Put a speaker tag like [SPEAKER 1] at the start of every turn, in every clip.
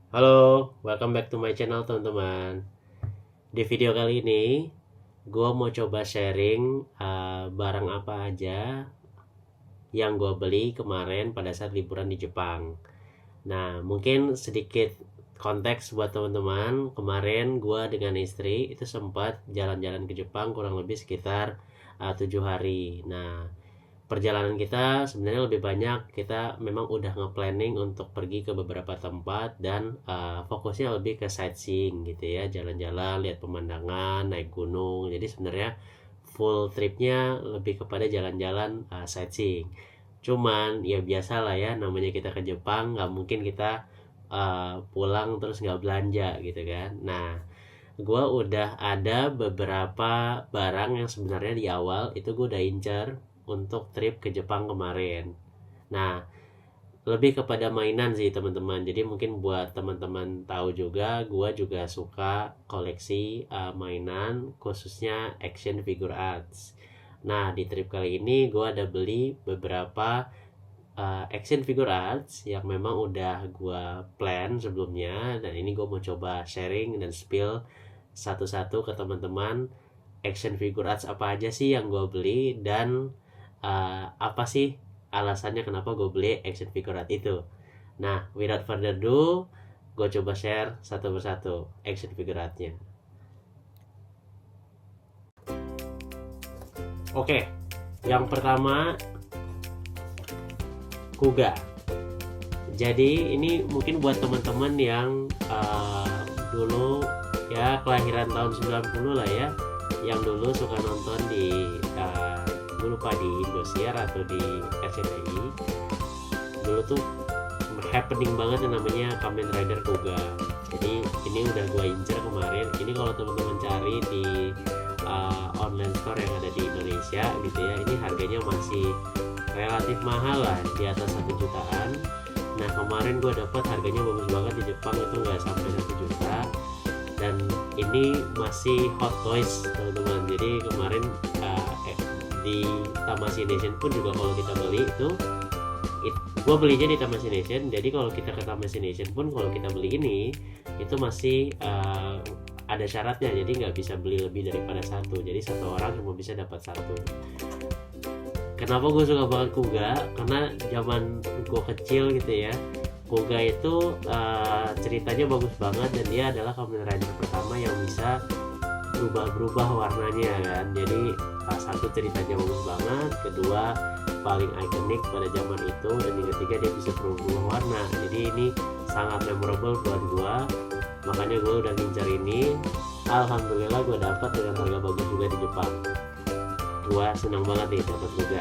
[SPEAKER 1] Halo, welcome back to my channel teman-teman. Di video kali ini, gue mau coba sharing barang apa aja yang gue beli kemarin pada saat liburan di Jepang. Nah, mungkin sedikit konteks buat teman-teman. Kemarin gue dengan istri itu sempat jalan-jalan ke Jepang kurang lebih sekitar 7 hari. Nah, perjalanan kita sebenarnya lebih banyak, kita memang udah nge-planning untuk pergi ke beberapa tempat dan fokusnya lebih ke sightseeing gitu ya, jalan-jalan, lihat pemandangan, naik gunung. Jadi sebenarnya full tripnya lebih kepada jalan-jalan, sightseeing. Cuman ya biasa lah ya, namanya kita ke Jepang nggak mungkin kita pulang terus nggak belanja gitu kan. Nah, gue udah ada beberapa barang yang sebenarnya di awal itu gue udah incer untuk trip ke Jepang kemarin. Nah, lebih kepada mainan sih teman-teman. Jadi mungkin buat teman-teman tahu juga, gue juga suka koleksi mainan, khususnya action figure arts. Nah, di trip kali ini gue ada beli beberapa action figure arts yang memang udah gue plan sebelumnya, dan ini gue mau coba sharing dan spill satu-satu ke teman-teman action figure arts apa aja sih yang gue beli, dan apa sih alasannya kenapa gue beli action figure art itu. Nah, without further ado, gue coba share satu persatu action figure artnya. Oke, yang pertama Kuga. Jadi ini mungkin buat teman-teman yang dulu ya kelahiran tahun 90 lah ya, yang dulu suka nonton di gue lupa di Indosiar atau di RCTI. Dulu tuh happening banget yang namanya Kamen Rider Kuga. Jadi ini udah gue incer kemarin. Ini kalau teman-teman cari di online store yang ada di Indonesia gitu ya, ini harganya masih relatif mahal lah, di atas 1 jutaan. Nah, kemarin gue dapat harganya bagus banget di Jepang, itu nggak sampai 1 juta, dan ini masih hot toys teman-teman. Jadi kemarin di Tamashii Nation pun juga kalau kita beli itu, gue belinya di Tamashii Nation. Jadi kalau kita ke Tamashii Nation pun kalau kita beli ini itu masih ada syaratnya, jadi nggak bisa beli lebih daripada satu. Jadi satu orang cuma bisa dapat satu. Kenapa gue suka banget Kuga? Karena zaman gue kecil gitu ya, Kuga itu ceritanya bagus banget, dan dia adalah Kamen Rider pertama yang bisa berubah-berubah warnanya kan. Jadi satu, ceritanya bagus banget, kedua paling ikonik pada zaman itu, dan yang ketiga dia bisa berubah warna. Jadi ini sangat memorable buat gue, makanya gue udah ngincar ini. Alhamdulillah gue dapat dengan harga bagus juga di Jepang. Gue senang banget nih dapat juga.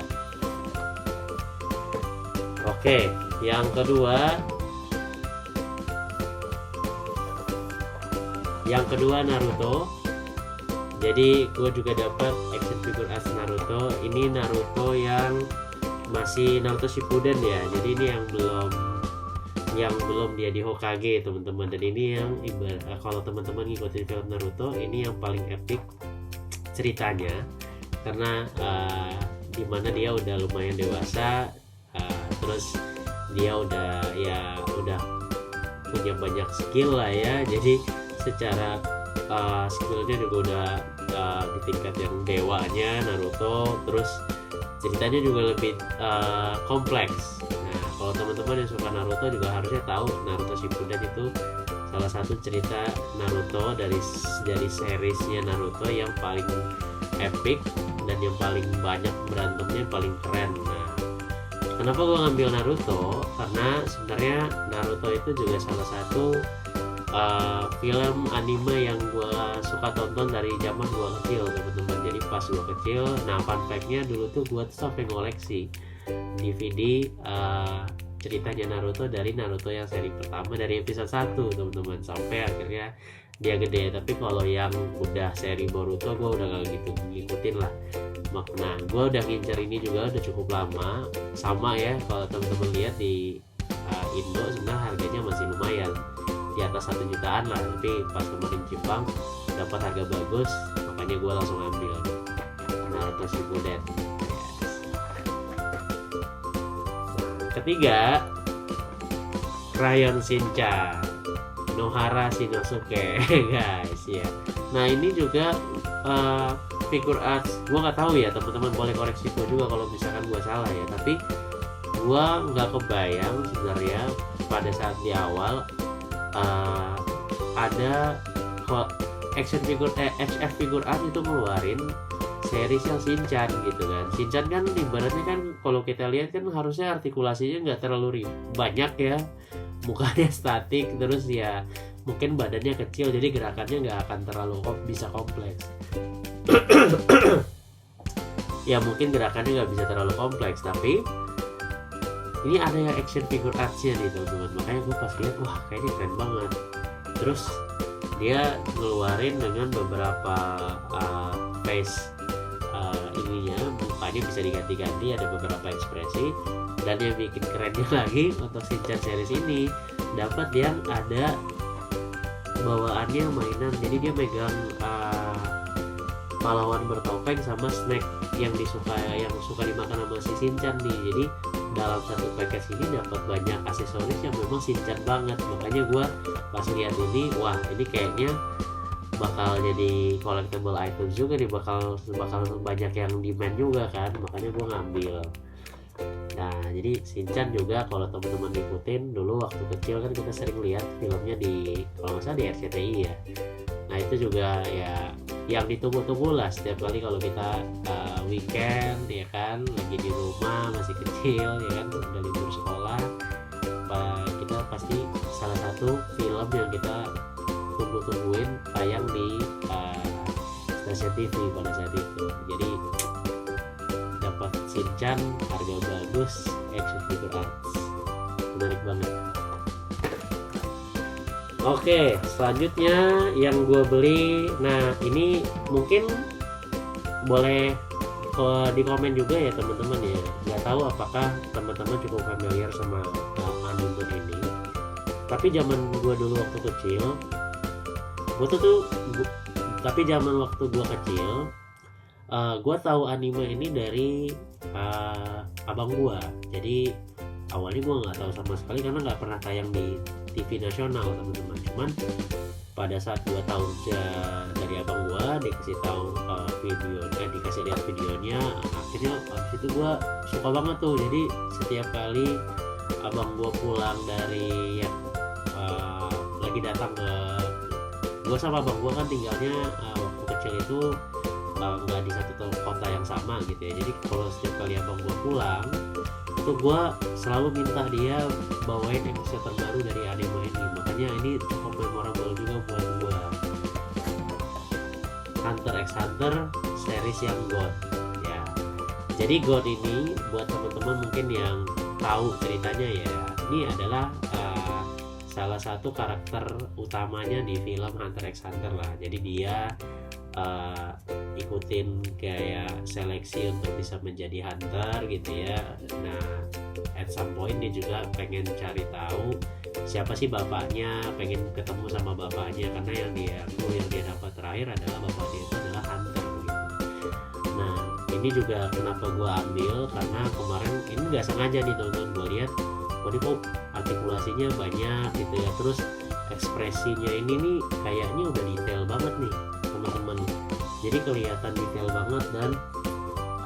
[SPEAKER 1] Oke, yang kedua Naruto. Jadi gue juga dapat action figure as Naruto. Ini Naruto yang masih Naruto Shippuden ya. Jadi ini yang belum dia di Hokage teman-teman. Dan ini yang kalau teman-teman ngikutin film Naruto, ini yang paling epic ceritanya, karena dimana dia udah lumayan dewasa, terus dia udah punya banyak skill lah ya. Jadi secara skillnya juga udah di tingkat yang dewanya Naruto. Terus ceritanya juga lebih kompleks. Nah, kalau teman-teman yang suka Naruto juga harusnya tahu Naruto Shippuden itu salah satu cerita Naruto dari seriesnya Naruto yang paling epic dan yang paling banyak berantemnya, yang paling keren. Nah, kenapa gue ngambil Naruto? Karena sebenarnya Naruto itu juga salah satu film anime yang gue suka tonton dari zaman gue kecil teman-teman. Jadi pas gue kecil, nah fun fact-nya dulu tuh gue tuh sampai ngoleksi DVD ceritanya Naruto, dari Naruto yang seri pertama dari episode 1 teman-teman, sampai akhirnya dia gede. Tapi kalau yang udah seri Boruto gue udah gak gitu ngikutin lah. Nah, gue udah ngincar ini juga udah cukup lama. Sama ya, kalau teman-teman lihat di Indo sebenarnya harganya masih lumayan, di atas 1 jutaan lah. Tapi pas kemarin Jepang dapat harga bagus, makanya gue langsung ambil Naruto Shippuden. Ketiga, Crayon Shinchan. Nohara Shinosuke guys ya. Nah ini juga figure arts, gue nggak tahu ya, teman-teman boleh koreksi gue juga kalau misalkan gue salah ya, tapi gue nggak kebayang sebenarnya pada saat di awal ada action figure HF figure art itu ngeluarin series yang Shinchan gitu kan. Shinchan kan ibaratnya kan kalau kita lihat kan harusnya artikulasinya nggak terlalu banyak ya, mukanya statik, terus ya mungkin badannya kecil jadi gerakannya nggak akan terlalu bisa kompleks. Ya mungkin gerakannya nggak bisa terlalu kompleks, tapi ini ada yang action figure artsnya nih teman-teman. Makanya gue pas lihat wah kayaknya keren banget. Terus dia ngeluarin dengan beberapa face ininya, mukanya bisa diganti-ganti, ada beberapa ekspresi. Dan yang bikin kerennya lagi untuk Shinchan series ini dapat yang ada bawaannya mainan. Jadi dia megang pahlawan bertopeng sama snack yang suka dimakan sama si Shinchan nih. Jadi dalam satu package ini dapat banyak aksesoris yang memang Shinchan banget. Makanya gue pas lihat ini, wah ini kayaknya bakal jadi collectible items juga nih, bakal banyak yang demand juga kan. Makanya gue ngambil. Nah jadi Shinchan juga kalau teman-teman ikutin dulu waktu kecil kan kita sering lihat filmnya di, kalau nggak salah di RCTI ya. Nah itu juga ya yang ditunggu-tunggu lah setiap kali kalau kita weekend ya kan, lagi di rumah masih kecil ya kan, udah libur sekolah, kita pasti salah satu film yang kita tungguin tayang di stasiun TV pada saat itu. Jadi dapat Shinchan harga bagus, action figure arts, menarik banget. Oke, selanjutnya yang gue beli, nah ini mungkin boleh di komen juga ya teman-teman ya. Nggak tahu apakah teman-teman cukup familiar sama anime ini. Tapi zaman gue dulu waktu kecil, gue tahu anime ini dari abang gue. Jadi awalnya gue nggak tahu sama sekali karena nggak pernah tayang di TV nasional teman-teman. Cuman pada saat 2 tahun dari abang gue dikasih tahu dikasih lihat videonya, akhirnya abis itu gue suka banget tuh. Jadi setiap kali abang gue pulang dari lagi datang ke, gue sama abang gue kan tinggalnya waktu kecil itu nggak di satu kota yang sama gitu ya. Jadi kalau setiap kali abang gue pulang itu gue selalu minta dia bawain episode terbaru dari anime ini. Makanya ini cukup memorable juga buat gue. Hunter x Hunter series yang GOT ya. Jadi GOT ini buat teman-teman mungkin yang tahu ceritanya ya, ini adalah salah satu karakter utamanya di film Hunter x Hunter lah. Jadi dia ikutin kayak seleksi untuk bisa menjadi hunter gitu ya. Nah at some point dia juga pengen cari tahu siapa sih bapaknya, pengen ketemu sama bapaknya, karena yang dia dapat terakhir adalah bapaknya itu adalah hunter gitu. Nah ini juga kenapa gue ambil, karena kemarin ini nggak sengaja nih teman-teman, gue lihat ini kok artikulasinya banyak gitu ya, terus ekspresinya ini nih kayaknya udah detail banget nih teman-teman. Jadi kelihatan detail banget dan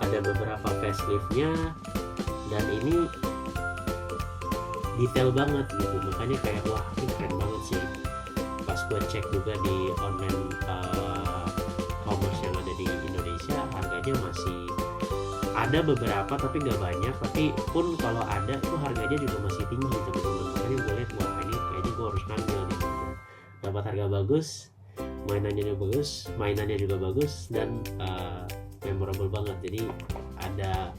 [SPEAKER 1] ada beberapa faceliftnya dan ini detail banget gitu. Makanya kayak wah ini keren banget sih. Pas gue cek juga di online commerce yang ada di Indonesia, harganya masih ada beberapa tapi nggak banyak. Tapi pun kalau ada itu harganya juga masih tinggi teman-teman. Makanya gue lihat wah ini kayaknya gue harus ngambil nih. Dapat harga bagus, mainannya juga bagus dan memorable banget. Jadi ada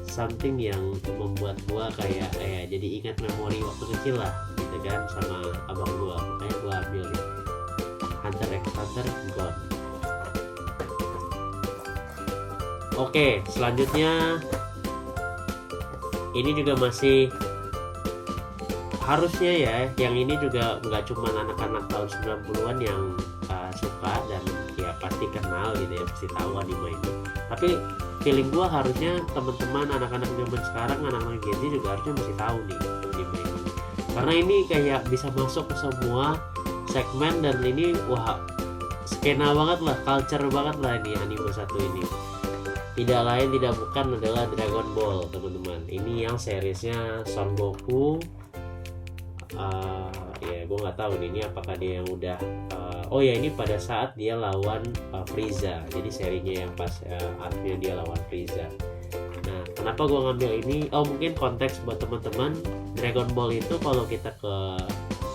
[SPEAKER 1] something yang membuat gua kayak jadi ingat memori waktu kecil lah gitu kan sama abang gua. Makanya gua ambil nih Hunter x Hunter GOT. Oke, selanjutnya ini juga masih harusnya ya, yang ini juga nggak cuma anak-anak tahun 90-an yang suka dan ya pasti kenal gitu ya, pasti tahu anime ini. Tapi feeling gua harusnya teman-teman anak-anak zaman sekarang, anak-anak Gen Z juga harusnya masih tahu nih anime ini. Karena ini kayak bisa masuk ke semua segmen, dan ini wah skena banget lah, culture banget lah ini anime satu ini. Tidak lain tidak bukan adalah Dragon Ball teman-teman. Ini yang seriesnya Son Goku. Ya gue nggak tahu nih, ini apakah dia yang udah oh ya, ini pada saat dia lawan Frieza. Jadi serinya yang pas artnya dia lawan Frieza. Nah, kenapa gue ngambil ini? Oh, mungkin konteks buat teman-teman, Dragon Ball itu kalau kita ke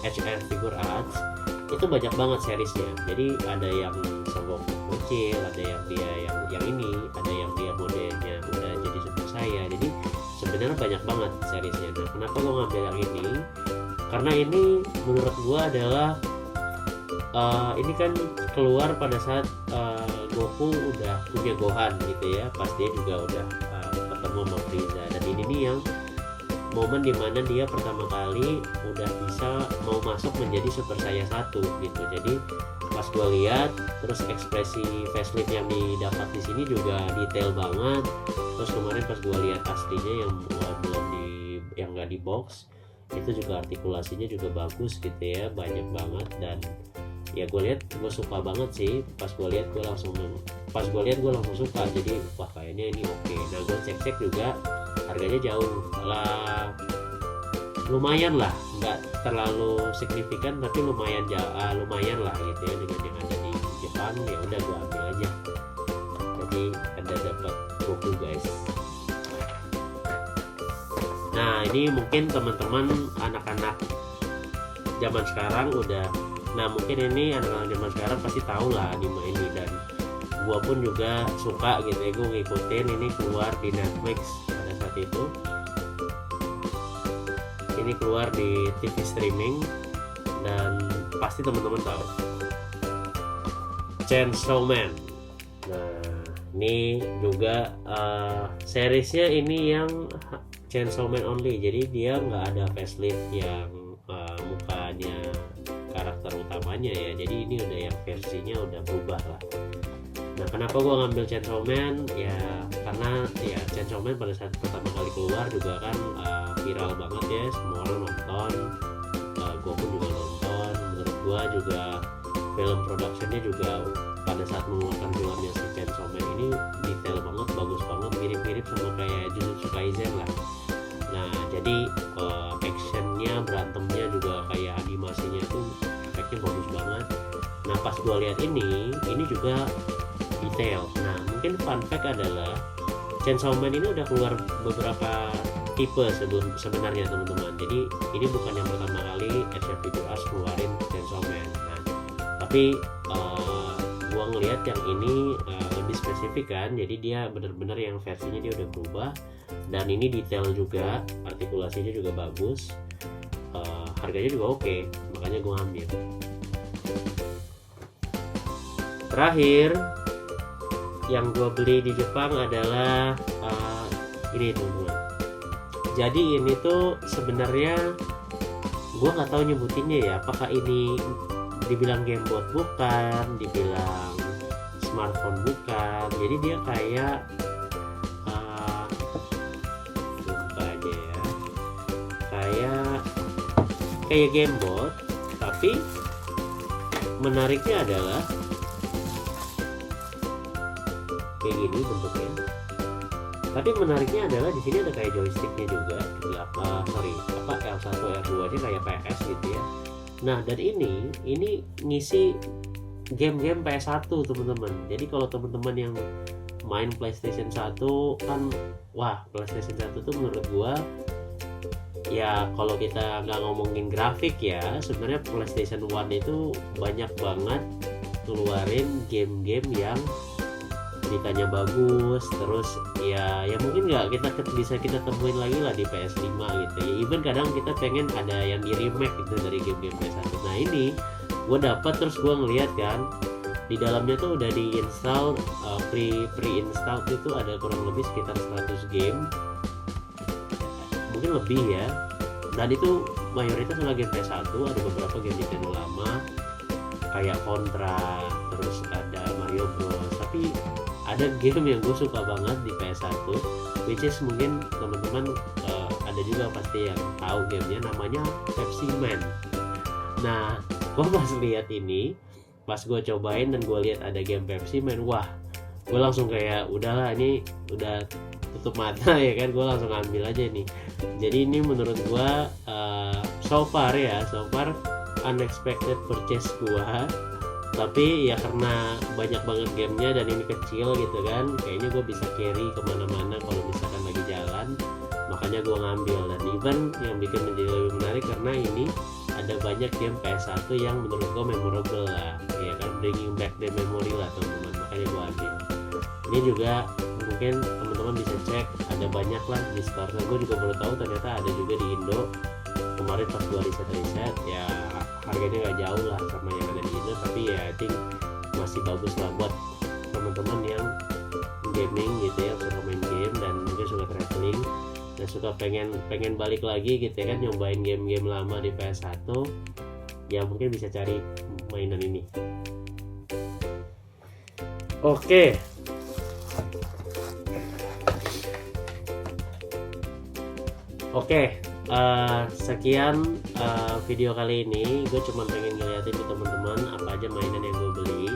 [SPEAKER 1] HM Figure Arts itu banyak banget seriesnya. Jadi ada yang Son Goku kecil, ada yang dia yang ini, ada yang dia modelnya udah jadi Super Saiyan. Jadi sebenarnya banyak banget seriesnya. Nah, kenapa gue ngambil yang ini? Karena ini menurut gue adalah ini kan keluar pada saat Goku udah punya Gohan gitu ya, pas dia juga udah ketemu sama Frieza. Dan ini nih yang momen dimana dia pertama kali udah bisa mau masuk menjadi Super Saiyan 1 gitu. Jadi pas gue lihat, terus ekspresi facelift yang didapat di sini juga detail banget. Terus kemarin pas gue lihat aslinya yang belum yang nggak di box, itu juga artikulasinya juga bagus gitu ya, banyak banget. Dan ya gue lihat, gue suka banget sih. Pas gue lihat gue langsung suka. Jadi wah kayaknya ini oke. Nah, gue cek juga harganya jauh lah, lumayan lah, nggak terlalu signifikan tapi lumayan lah gitu ya, dengan yang ada di Jepang. Ya udah gue ambil aja. Jadi ada dapat Goku guys. Nah, ini mungkin teman-teman anak-anak zaman sekarang udah, nah mungkin ini anak-anak zaman sekarang pasti tahu lah anime ini, dan gua pun juga suka gitu ya. Gua ngikutin, ini keluar di Netflix pada saat itu, ini keluar di TV streaming, dan pasti teman-teman tahu Chainsaw Man. Nah, ini juga seriesnya ini yang Chainsaw Man only, jadi dia nggak ada facelift yang mukanya karakter utamanya ya. Jadi ini udah yang versinya udah berubah lah. Nah, kenapa gue ngambil Chainsaw Man? Ya karena ya Chainsaw Man pada saat pertama kali keluar juga kan viral banget ya, semua orang nonton, gue pun juga nonton. Menurut gue juga film productionnya juga pada saat mengeluarkan filmnya si Chainsaw Man ini detail banget, bagus banget, mirip-mirip sama kayak Jujutsu Kaisen lah. Nah, jadi actionnya, berantemnya juga kayak animasinya tuh efeknya bagus banget. Nah, pas gue lihat ini juga detail. Nah, mungkin fun fact adalah Chainsaw Man ini udah keluar beberapa tipe sebenarnya teman-teman. Jadi ini bukan yang pertama kali Action Figure Arts keluarin Chainsaw Man. Nah, tapi gue ngelihat yang ini lebih spesifik kan. Jadi dia benar-benar yang versinya dia udah berubah. Dan ini detail juga, artikulasinya juga bagus, harganya juga oke, makanya gue ambil. Terakhir yang gue beli di Jepang adalah ini teman-teman. Jadi ini tuh sebenarnya gue nggak tahu nyebutinnya ya, apakah ini dibilang gamebot bukan, dibilang smartphone bukan. Jadi dia kayak kayak gamebot, tapi menariknya adalah kayak gini bentuknya. Tapi menariknya adalah di sini ada kayak joysticknya juga, L1 L2 nya kayak PS gitu ya. Nah, dan ini ngisi game-game PS1 teman-teman. Jadi kalau teman-teman yang main PlayStation 1 kan, wah PlayStation 1 tuh menurut gua ya, kalau kita nggak ngomongin grafik ya, sebenarnya PlayStation 1 itu banyak banget keluarin game-game yang ceritanya bagus. Terus ya mungkin nggak bisa kita temuin lagi lah di PS5 gitu ya. Even kadang kita pengen ada yang di remake gitu dari game-game PS1. Nah, ini gue dapat, terus gue ngeliat kan di dalamnya tuh udah diinstal, pre-install itu ada kurang lebih sekitar 100 game, mungkin lebih ya. Dan itu mayoritas adalah game PS1, ada beberapa game Nintendo lama kayak Contra, terus ada Mario Bros. Tapi ada game yang gue suka banget di PS1, which is mungkin teman-teman ada juga pasti yang tahu gamenya, namanya Pepsi Man. Nah, gue pas lihat ini, pas gue cobain dan gue lihat ada game Pepsi main, wah gue langsung kayak udahlah ini udah tutup mata ya kan, gue langsung ambil aja nih. Jadi ini menurut gue so far unexpected purchase gue, tapi ya karena banyak banget gamenya dan ini kecil gitu kan, kayaknya gue bisa carry kemana-mana kalau misalkan lagi jalan, makanya gue ngambil. Dan even yang bikin menjadi lebih menarik karena ini ada banyak game PS1 yang menurut gue memorable lah ya kan, bringing back the memory lah teman-teman, makanya gue ambil. Ini juga mungkin teman-teman bisa cek, ada banyak lah di store. Nah, gue juga baru tahu ternyata ada juga di Indo. Kemarin pas gue riset ya harganya nggak jauh lah sama yang ada di Indo, tapi ya I think masih bagus lah buat teman-teman yang gaming gitu ya, suka main game dan mungkin suka traveling dan suka pengen balik lagi gitu ya kan, nyobain game-game lama di PS1 ya, mungkin bisa cari mainan ini. Oke. Sekian video kali ini. Gue cuma pengen ngeliatin ke teman-teman apa aja mainan yang gue beli,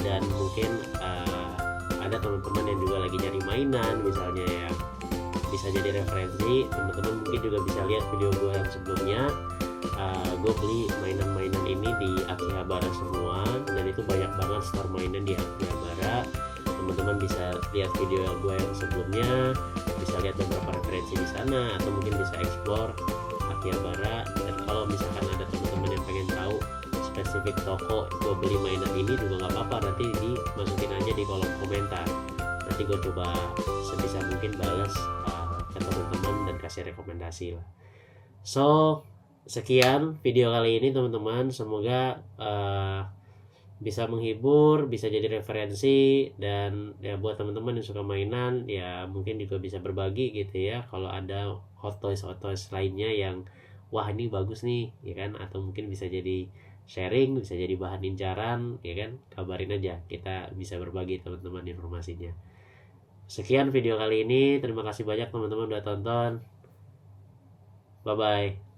[SPEAKER 1] dan mungkin ada teman-teman yang juga lagi nyari mainan misalnya ya, bisa jadi referensi. Teman-teman mungkin juga bisa lihat video gue yang sebelumnya. Gue beli mainan-mainan ini di Akihabara semua, dan itu banyak banget store mainan di Akihabara. Teman-teman bisa lihat video gue yang sebelumnya, bisa lihat beberapa referensi di sana, atau mungkin bisa explore Akihabara. Dan kalau misalkan ada teman-teman yang pengen tahu spesifik toko gue beli mainan ini juga nggak apa-apa, nanti dimasukin aja di kolom komentar. Nanti gue coba sebisa mungkin balas ke teman-teman dan kasih rekomendasi lah. So sekian video kali ini teman-teman, semoga bisa menghibur, bisa jadi referensi, dan ya buat teman-teman yang suka mainan ya mungkin juga bisa berbagi gitu ya, kalau ada hot toys lainnya yang wah ini bagus nih ya kan, atau mungkin bisa jadi sharing, bisa jadi bahan incaran ya kan, kabarin aja, kita bisa berbagi teman-teman informasinya. Sekian video kali ini, terima kasih banyak teman-teman udah tonton, bye bye.